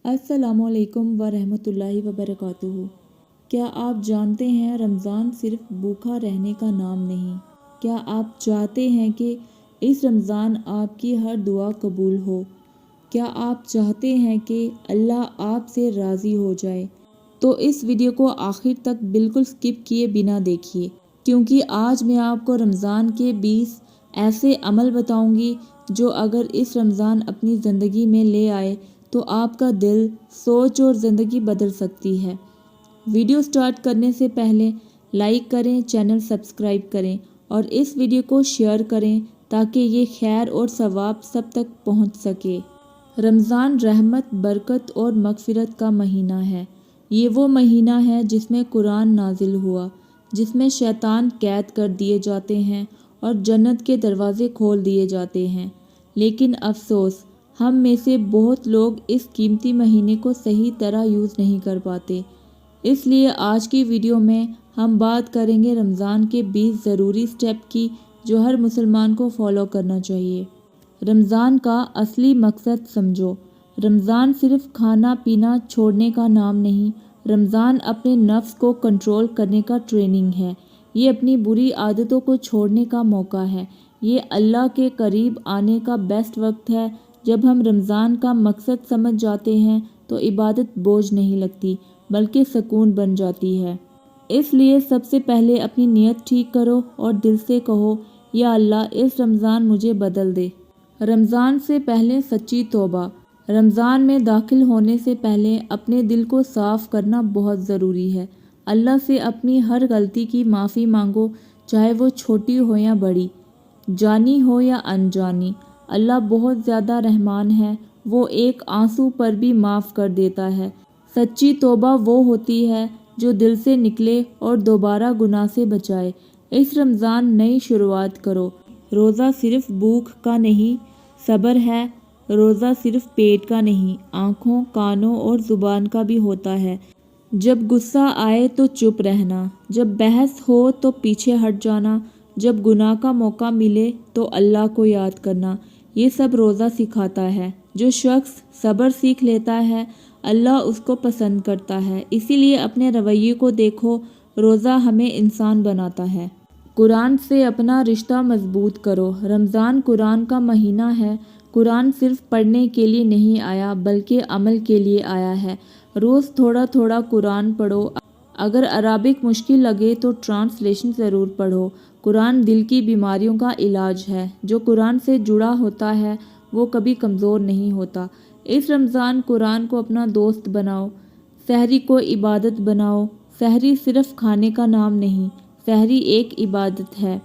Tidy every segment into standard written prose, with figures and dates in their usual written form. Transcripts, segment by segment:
अस्सलामुअलैकुम वरहमतुल्लाहि वबरकातुहू। क्या आप जानते हैं रमज़ान सिर्फ भूखा रहने का नाम नहीं। क्या आप चाहते हैं कि इस रमज़ान आपकी हर दुआ कबूल हो। क्या आप चाहते हैं कि अल्लाह आपसे राज़ी हो जाए, तो इस वीडियो को आखिर तक बिल्कुल स्किप किए बिना देखिए, क्योंकि आज मैं आपको रमज़ान के 20 ऐसे अमल बताऊंगी जो अगर इस रमज़ान अपनी ज़िंदगी में ले आए तो आपका दिल, सोच और ज़िंदगी बदल सकती है। वीडियो स्टार्ट करने से पहले लाइक करें, चैनल सब्सक्राइब करें और इस वीडियो को शेयर करें ताकि ये खैर और सवाब सब तक पहुंच सके। रमज़ान रहमत, बरकत और मगफिरत का महीना है। ये वो महीना है जिसमें कुरान नाजिल हुआ, जिसमें शैतान कैद कर दिए जाते हैं और जन्नत के दरवाज़े खोल दिए जाते हैं। लेकिन अफसोस, हम में से बहुत लोग इस कीमती महीने को सही तरह यूज़ नहीं कर पाते। इसलिए आज की वीडियो में हम बात करेंगे रमज़ान के 20 ज़रूरी स्टेप की जो हर मुसलमान को फॉलो करना चाहिए। रमज़ान का असली मकसद समझो। रमज़ान सिर्फ खाना पीना छोड़ने का नाम नहीं, रमज़ान अपने नफ्स को कंट्रोल करने का ट्रेनिंग है। ये अपनी बुरी आदतों को छोड़ने का मौका है। ये अल्लाह के करीब आने का बेस्ट वक्त है। जब हम रमज़ान का मकसद समझ जाते हैं तो इबादत बोझ नहीं लगती बल्कि सुकून बन जाती है। इसलिए सबसे पहले अपनी नीयत ठीक करो और दिल से कहो, या अल्लाह इस रमज़ान मुझे बदल दे। रमज़ान से पहले सच्ची तौबा। रमज़ान में दाखिल होने से पहले अपने दिल को साफ़ करना बहुत ज़रूरी है। अल्लाह से अपनी हर गलती की माफ़ी मांगो, चाहे वो छोटी हो या बड़ी, जानी हो या अनजानी। अल्लाह बहुत ज़्यादा रहमान है, वो एक आंसू पर भी माफ़ कर देता है। सच्ची तौबा वो होती है जो दिल से निकले और दोबारा गुनाह से बचाए। इस रमज़ान नई शुरुआत करो। रोज़ा सिर्फ भूख का नहीं, सब्र है। रोज़ा सिर्फ पेट का नहीं, आँखों, कानों और ज़ुबान का भी होता है। जब गुस्सा आए तो चुप रहना, जब बहस हो तो पीछे हट जाना, जब गुनाह का मौका मिले तो अल्लाह को याद करना। ये सब रोज़ा सिखाता है। जो शख्स सब्र सीख लेता है, अल्लाह उसको पसंद करता है। इसीलिए अपने रवैये को देखो। रोज़ा हमें इंसान बनाता है। कुरान से अपना रिश्ता मजबूत करो। रमज़ान कुरान का महीना है। कुरान सिर्फ पढ़ने के लिए नहीं आया बल्कि अमल के लिए आया है। रोज़ थोड़ा थोड़ा कुरान पढ़ो। अगर अरबिक मुश्किल लगे तो ट्रांसलेशन ज़रूर पढ़ो। कुरान दिल की बीमारियों का इलाज है। जो कुरान से जुड़ा होता है वो कभी कमज़ोर नहीं होता। इस रमज़ान कुरान को अपना दोस्त बनाओ। सहरी को इबादत बनाओ। सहरी सिर्फ खाने का नाम नहीं, सहरी एक इबादत है।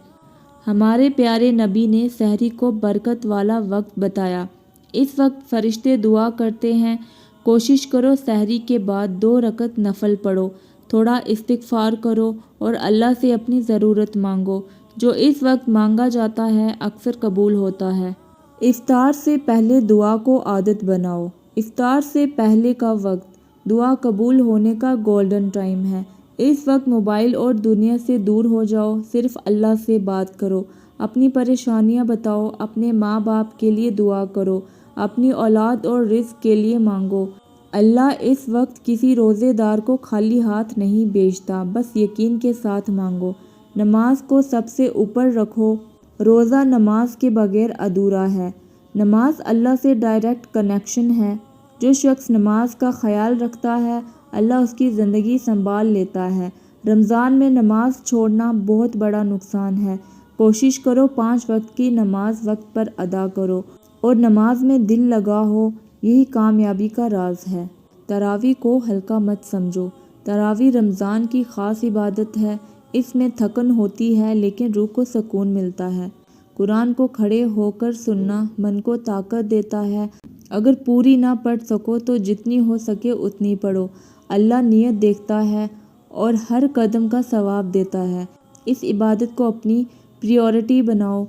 हमारे प्यारे नबी ने सहरी को बरकत वाला वक्त बताया। इस वक्त फरिश्ते दुआ करते हैं। कोशिश करो सहरी के बाद 2 रकत नफल पढ़ो, थोड़ा इस्तिग़फ़ार करो और अल्लाह से अपनी ज़रूरत मांगो। जो इस वक्त मांगा जाता है अक्सर कबूल होता है। इफ्तार से पहले दुआ को आदत बनाओ। इफ्तार से पहले का वक्त दुआ कबूल होने का गोल्डन टाइम है। इस वक्त मोबाइल और दुनिया से दूर हो जाओ, सिर्फ अल्लाह से बात करो। अपनी परेशानियां बताओ, अपने माँ बाप के लिए दुआ करो, अपनी औलाद और रिज़्क के लिए मांगो। अल्लाह इस वक्त किसी रोज़ेदार को खाली हाथ नहीं भेजता, बस यकीन के साथ मांगो। नमाज को सबसे ऊपर रखो। रोज़ा नमाज के बगैर अधूरा है। नमाज अल्लाह से डायरेक्ट कनेक्शन है। जो शख्स नमाज का ख्याल रखता है, अल्लाह उसकी ज़िंदगी संभाल लेता है। रमज़ान में नमाज छोड़ना बहुत बड़ा नुकसान है। कोशिश करो 5 वक्त की नमाज वक्त पर अदा करो और नमाज में दिल लगा हो, यही कामयाबी का राज है। तरावी को हल्का मत समझो। तरावी रमज़ान की ख़ास इबादत है। इसमें थकन होती है लेकिन रूह को सुकून मिलता है। कुरान को खड़े होकर सुनना मन को ताकत देता है। अगर पूरी ना पढ़ सको तो जितनी हो सके उतनी पढ़ो। अल्लाह नियत देखता है और हर कदम का सवाब देता है। इस इबादत को अपनी प्रायोरिटी बनाओ।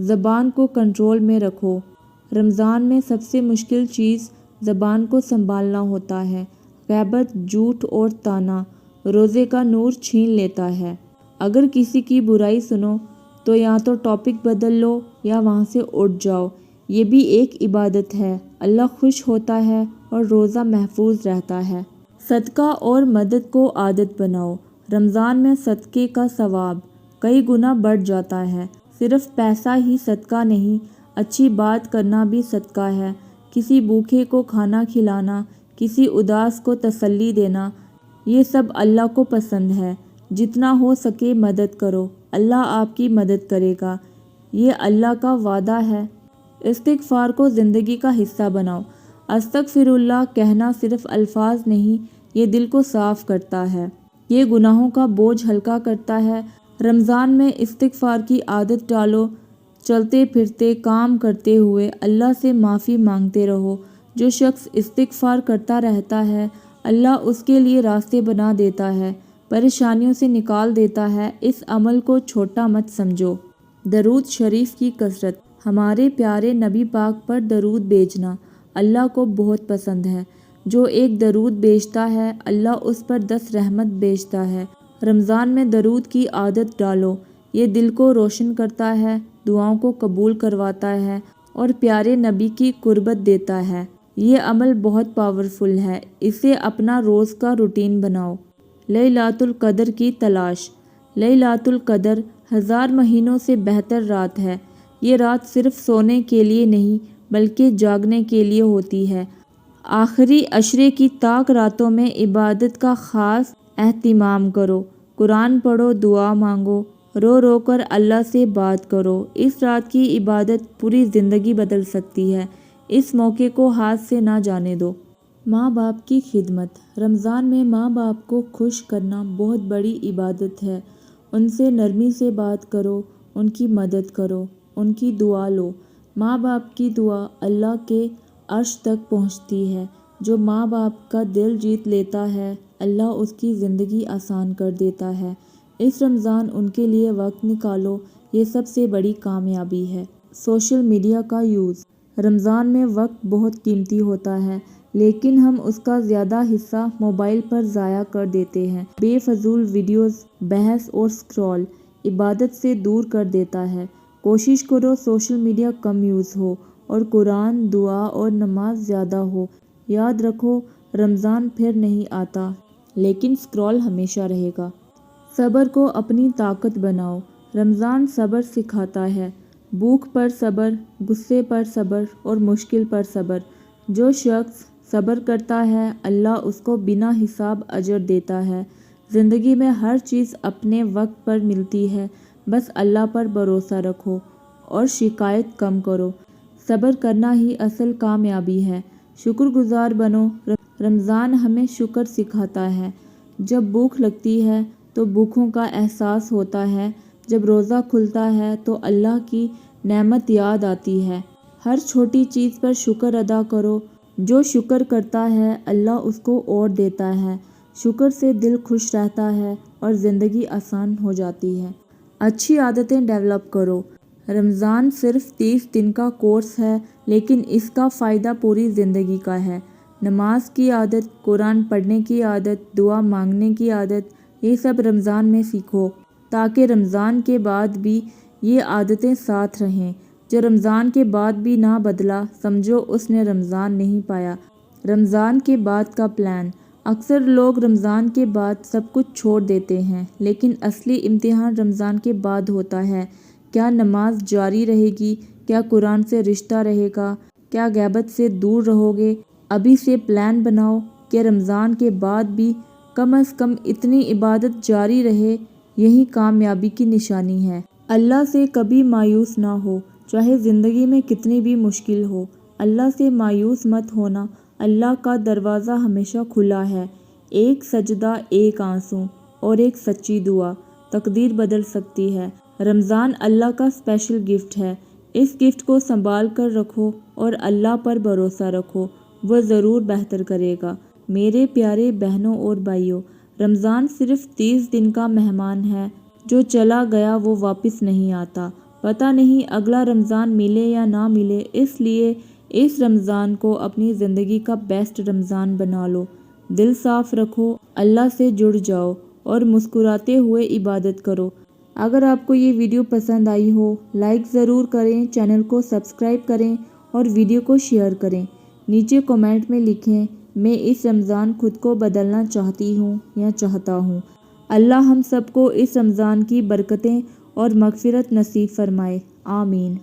ज़बान को कंट्रोल में रखो। रमज़ान में सबसे मुश्किल चीज़ ज़बान को संभालना होता है। ग़ैबत, झूठ और ताना रोज़े का नूर छीन लेता है। अगर किसी की बुराई सुनो तो या तो टॉपिक बदल लो या वहाँ से उठ जाओ। ये भी एक इबादत है। अल्लाह खुश होता है اور روزہ محفوظ رہتا ہے۔ صدقہ اور مدد کو عادت بناؤ۔ رمضان میں صدقے کا ثواب کئی گنا بڑھ جاتا ہے۔ صرف پیسہ ہی صدقہ نہیں، اچھی بات کرنا بھی صدقہ ہے۔ کسی بھوکے کو کھانا کھلانا، کسی اداس کو تسلی دینا، یہ سب اللہ کو پسند ہے۔ جتنا ہو سکے مدد کرو، اللہ آپ کی مدد کرے گا، یہ اللہ کا وعدہ ہے۔ استغفار کو زندگی کا حصہ بناؤ۔ استغفر اللہ کہنا صرف الفاظ نہیں، یہ دل کو صاف کرتا ہے، یہ گناہوں کا بوجھ ہلکا کرتا ہے۔ رمضان میں استغفار کی عادت ڈالو۔ چلتے پھرتے، کام کرتے ہوئے اللہ سے معافی مانگتے رہو۔ جو شخص استغفار کرتا رہتا ہے، اللہ اس کے لیے راستے بنا دیتا ہے، پریشانیوں سے نکال دیتا ہے۔ اس عمل کو چھوٹا مت سمجھو۔ درود شریف کی کثرت۔ ہمارے پیارے نبی پاک پر درود بھیجنا اللہ کو بہت پسند ہے۔ جو ایک درود بھیجتا ہے، اللہ اس پر 10 رحمت بھیجتا ہے۔ رمضان میں درود کی عادت ڈالو، یہ دل کو روشن کرتا ہے، دعاؤں کو قبول کرواتا ہے اور پیارے نبی کی قربت دیتا ہے۔ یہ عمل بہت پاورفل ہے، اسے اپنا روز کا روٹین بناؤ۔ لیلۃ القدر کی تلاش۔ لیلۃ القدر 1000 مہینوں سے بہتر رات ہے۔ یہ رات صرف سونے کے لیے نہیں بلکہ جاگنے کے لیے ہوتی ہے۔ آخری عشرے کی طاق راتوں میں عبادت کا خاص اہتمام کرو۔ قرآن پڑھو، دعا مانگو، رو رو کر اللہ سے بات کرو۔ اس رات کی عبادت پوری زندگی بدل سکتی ہے، اس موقع کو ہاتھ سے نہ جانے دو۔ ماں باپ کی خدمت۔ رمضان میں ماں باپ کو خوش کرنا بہت بڑی عبادت ہے۔ ان سے نرمی سے بات کرو، ان کی مدد کرو، ان کی دعا لو۔ ماں باپ کی دعا اللہ کے عرش تک پہنچتی ہے۔ جو ماں باپ کا دل جیت لیتا ہے، اللہ اس کی زندگی آسان کر دیتا ہے۔ اس رمضان ان کے لیے وقت نکالو، یہ سب سے بڑی کامیابی ہے۔ سوشل میڈیا کا یوز۔ رمضان میں وقت بہت قیمتی ہوتا ہے، لیکن ہم اس کا زیادہ حصہ موبائل پر ضائع کر دیتے ہیں۔ بے فضول ویڈیوز، بحث اور اسکرول عبادت سے دور کر دیتا ہے۔ کوشش کرو سوشل میڈیا کم یوز ہو اور قرآن، دعا اور نماز زیادہ ہو۔ یاد رکھو، رمضان پھر نہیں آتا، لیکن اسکرول ہمیشہ رہے گا۔ صبر کو اپنی طاقت بناؤ۔ رمضان صبر سکھاتا ہے، بھوک پر صبر، غصے پر صبر اور مشکل پر صبر۔ جو شخص صبر کرتا ہے، اللہ اس کو بنا حساب اجر دیتا ہے۔ زندگی میں ہر چیز اپنے وقت پر ملتی ہے، بس اللہ پر بھروسہ رکھو اور شکایت کم کرو۔ صبر کرنا ہی اصل کامیابی ہے۔ شکر گزار بنو۔ رمضان ہمیں شکر سکھاتا ہے۔ جب بھوک لگتی ہے تو بھوکوں کا احساس ہوتا ہے، جب روزہ کھلتا ہے تو اللہ کی نعمت یاد آتی ہے۔ ہر چھوٹی چیز پر شکر ادا کرو۔ جو شکر کرتا ہے، اللہ اس کو اور دیتا ہے۔ شکر سے دل خوش رہتا ہے اور زندگی آسان ہو جاتی ہے۔ اچھی عادتیں ڈیولپ کرو۔ رمضان صرف 30 دن کا کورس ہے، لیکن اس کا فائدہ پوری زندگی کا ہے۔ نماز کی عادت، قرآن پڑھنے کی عادت، دعا مانگنے کی عادت، یہ سب رمضان میں سیکھو تاکہ رمضان کے بعد بھی یہ عادتیں ساتھ رہیں۔ جو رمضان کے بعد بھی نہ بدلا، سمجھو اس نے رمضان نہیں پایا۔ رمضان کے بعد کا پلان۔ اکثر لوگ رمضان کے بعد سب کچھ چھوڑ دیتے ہیں، لیکن اصلی امتحان رمضان کے بعد ہوتا ہے۔ کیا نماز جاری رہے گی؟ کیا قرآن سے رشتہ رہے گا؟ کیا غیبت سے دور رہو گے؟ ابھی سے پلان بناؤ کہ رمضان کے بعد بھی کم از کم اتنی عبادت جاری رہے، یہی کامیابی کی نشانی ہے۔ اللہ سے کبھی مایوس نہ ہو، چاہے زندگی میں کتنی بھی مشکل ہو۔ اللہ سے مایوس مت ہونا، اللہ کا دروازہ ہمیشہ کھلا ہے۔ ایک سجدہ، ایک آنسو اور ایک سچی دعا تقدیر بدل سکتی ہے۔ رمضان اللہ کا اسپیشل گفٹ ہے، اس گفٹ کو سنبھال کر رکھو اور اللہ پر بھروسہ رکھو، وہ ضرور بہتر کرے گا۔ میرے پیارے بہنوں اور بھائیوں، رمضان صرف 30 دن کا مہمان ہے، جو چلا گیا وہ واپس نہیں آتا۔ پتہ نہیں اگلا رمضان ملے یا نہ ملے، اس لیے اس رمضان کو اپنی زندگی کا بیسٹ رمضان بنا لو۔ دل صاف رکھو، اللہ سے جڑ جاؤ اور مسکراتے ہوئے عبادت کرو۔ اگر آپ کو یہ ویڈیو پسند آئی ہو، لائک ضرور کریں، چینل کو سبسکرائب کریں اور ویڈیو کو شیئر کریں۔ نیچے کمنٹ میں لکھیں میں اس رمضان خود کو بدلنا چاہتی ہوں یا چاہتا ہوں۔ اللہ ہم سب کو اس رمضان کی برکتیں اور مغفرت نصیب فرمائے، آمین۔